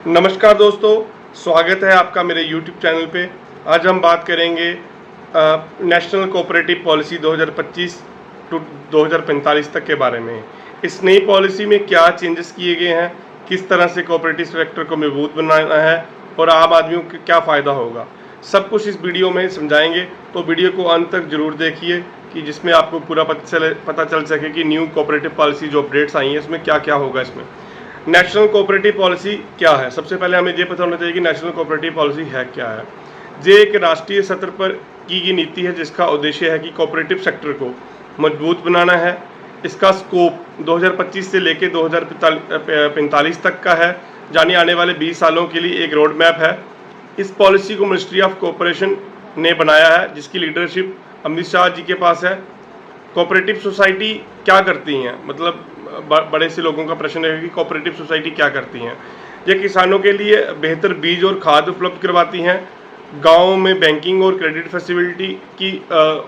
नमस्कार दोस्तों, स्वागत है आपका मेरे YouTube चैनल पे। आज हम बात करेंगे नेशनल कोऑपरेटिव पॉलिसी 2025 टू 2045 तक के बारे में। इस नई पॉलिसी में क्या चेंजेस किए गए हैं, किस तरह से कोऑपरेटिव सेक्टर को मजबूत बनाना है और आम आदमियों को क्या फ़ायदा होगा, सब कुछ इस वीडियो में समझाएंगे। तो वीडियो को अंत तक जरूर देखिए कि जिसमें आपको पूरा पता चल सके कि न्यू कोऑपरेटिव पॉलिसी जो अपडेट्स आई हैं उसमें क्या क्या होगा। इसमें नेशनल कोऑपरेटिव पॉलिसी क्या है, सबसे पहले हमें ये पता होना चाहिए कि नेशनल कोऑपरेटिव पॉलिसी है क्या है। ये एक राष्ट्रीय स्तर पर की गई नीति है जिसका उद्देश्य है कि कोऑपरेटिव सेक्टर को मजबूत बनाना है। इसका स्कोप 2025 से लेकर 2045 तक का है, यानी आने वाले 20 सालों के लिए एक रोड मैप है। इस पॉलिसी को मिनिस्ट्री ऑफ कोऑपरेशन ने बनाया है, जिसकी लीडरशिप अमित शाह जी के पास है। कोऑपरेटिव सोसाइटी क्या करती हैं, मतलब बड़े से लोगों का प्रश्न है कि कोऑपरेटिव सोसाइटी क्या करती हैं। ये किसानों के लिए बेहतर बीज और खाद उपलब्ध करवाती हैं, गाँव में बैंकिंग और क्रेडिट फैसिलिटी की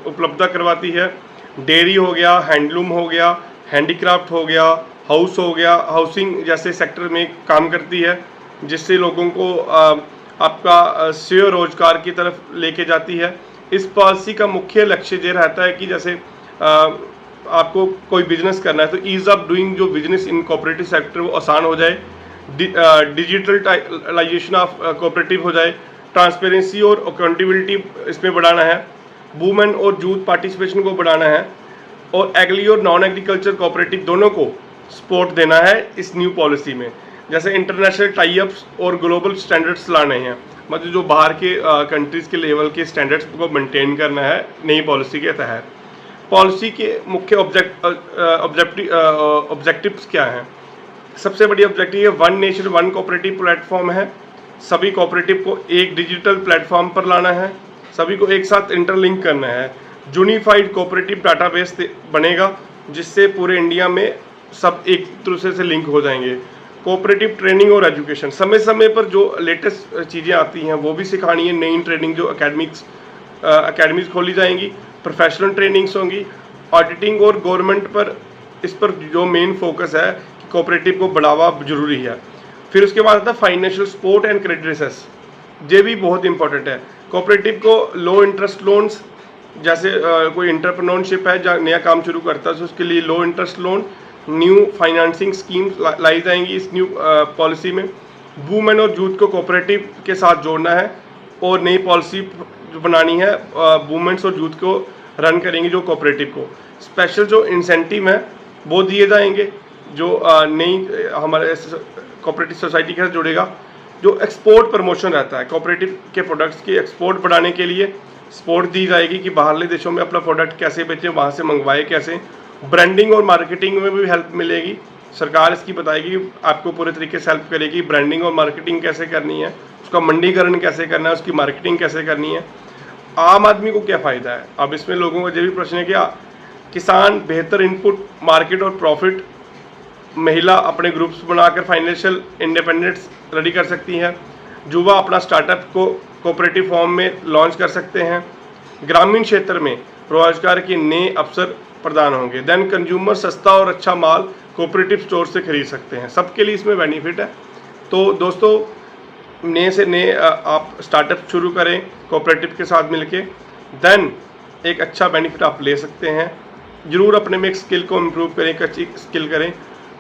उपलब्धता करवाती है, डेयरी हो गया, हैंडलूम हो गया, हैंडीक्राफ्ट हो गया, हाउस हो गया, हाउसिंग जैसे सेक्टर में काम करती है, जिससे लोगों को आपका स्वयं रोजगार की तरफ लेके जाती है। इस पॉलिसी का मुख्य लक्ष्य ये रहता है कि जैसे आपको कोई बिजनेस करना है तो ईज ऑफ डूइंग जो बिजनेस इन कोऑपरेटिव सेक्टर वो आसान हो जाए, डिजिटलाइजेशन ऑफ कोऑपरेटिव हो जाए, ट्रांसपेरेंसी और अकाउंटेबिलिटी इसमें बढ़ाना है, वुमेन और यूथ पार्टिसिपेशन को बढ़ाना है, और एग्री और नॉन एग्रीकल्चर कोऑपरेटिव दोनों को सपोर्ट देना है इस न्यू पॉलिसी में। जैसे इंटरनेशनल टाई अप्स और ग्लोबल स्टैंडर्ड्स लाने हैं, मतलब जो बाहर के कंट्रीज़ के लेवल के स्टैंडर्ड्स को मेंटेन करना है नई पॉलिसी के तहत। पॉलिसी के मुख्य ऑब्जेक्टिव्स क्या हैं। सबसे बड़ी ऑब्जेक्टिव है one nation one cooperative platform है। सभी कोऑपरेटिव को एक डिजिटल प्लेटफॉर्म पर लाना है, सभी को एक साथ इंटरलिंक करना है। यूनिफाइड कोऑपरेटिव डाटाबेस बनेगा जिससे पूरे इंडिया में सब एक दूसरे से लिंक हो जाएंगे। कोऑपरेटिव ट्रेनिंग और एजुकेशन, समय समय पर जो लेटेस्ट चीज़ें आती हैं वो भी सिखानी है। नई ट्रेनिंग जो अकेडमीज खोली जाएंगी, प्रोफेशनल ट्रेनिंग्स होंगी, ऑडिटिंग और गवर्नमेंट पर इस पर जो मेन फोकस है कि कोऑपरेटिव को बढ़ावा जरूरी है। फिर उसके बाद आता है financial support and credit research, ये भी बहुत इंपॉर्टेंट है। कोऑपरेटिव को लो इंटरेस्ट लोन्स, जैसे कोई एंटरप्रेन्योरशिप है जहाँ नया काम शुरू करता है तो उसके लिए low interest loan, new financing schemes लाई जाएंगी इस न्यू पॉलिसी में। वुमेन और यूथ को कोऑपरेटिव के साथ जोड़ना है और नई पॉलिसी जो बनानी है वुमेन्स और यूथ को रन करेंगे जो कोऑपरेटिव को। स्पेशल जो इंसेंटिव है वो दिए जाएंगे जो नई हमारे कोऑपरेटिव सोसाइटी के साथ जुड़ेगा। जो एक्सपोर्ट प्रमोशन रहता है, कोऑपरेटिव के प्रोडक्ट्स की एक्सपोर्ट बढ़ाने के लिए सपोर्ट दी जाएगी कि बाहरले देशों में अपना प्रोडक्ट कैसे बेचें, वहाँ से मंगवाए कैसे। ब्रांडिंग और मार्केटिंग में भी हेल्प मिलेगी, सरकार इसकी बताएगी, आपको पूरे तरीके से हेल्प करेगी। ब्रांडिंग और मार्केटिंग कैसे करनी है, उसका मंडीकरण कैसे करना है, उसकी मार्केटिंग कैसे करनी है। आम आदमी को क्या फ़ायदा है, अब इसमें लोगों का ये भी प्रश्न है कि किसान बेहतर इनपुट, मार्केट और प्रॉफिट, महिला अपने ग्रुप्स बनाकर फाइनेंशियल इंडिपेंडेंस रेडी कर सकती हैं, युवा अपना स्टार्टअप को कोऑपरेटिव फॉर्म में लॉन्च कर सकते हैं, ग्रामीण क्षेत्र में रोजगार के नए अवसर प्रदान होंगे। देन कंज्यूमर सस्ता और अच्छा माल कोऑपरेटिव स्टोर से खरीद सकते हैं, सबके लिए इसमें बेनिफिट है। तो दोस्तों नए से नए आप स्टार्टअप शुरू करें कोऑपरेटिव के साथ मिलके, देन एक अच्छा बेनिफिट आप ले सकते हैं। ज़रूर अपने में एक स्किल को इम्प्रूव करें, एक अच्छी स्किल करें।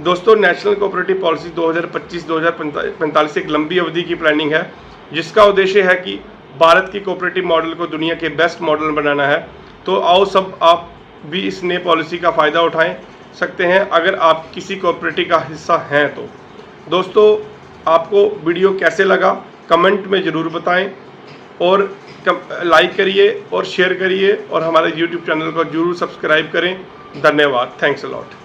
दोस्तों नेशनल कोऑपरेटिव पॉलिसी 2025-2045 एक लंबी अवधि की प्लानिंग है जिसका उद्देश्य है कि भारत की कोऑपरेटिव मॉडल को दुनिया के बेस्ट मॉडल बनाना है। तो आओ सब आप भी इस नए पॉलिसी का फ़ायदा उठाएं सकते हैं अगर आप किसी कोऑपरेटिव का हिस्सा हैं तो। दोस्तों आपको वीडियो कैसे लगा कमेंट में ज़रूर बताएं और लाइक करिए और शेयर करिए और हमारे YouTube चैनल को जरूर सब्सक्राइब करें। धन्यवाद, थैंक्स अ लॉट।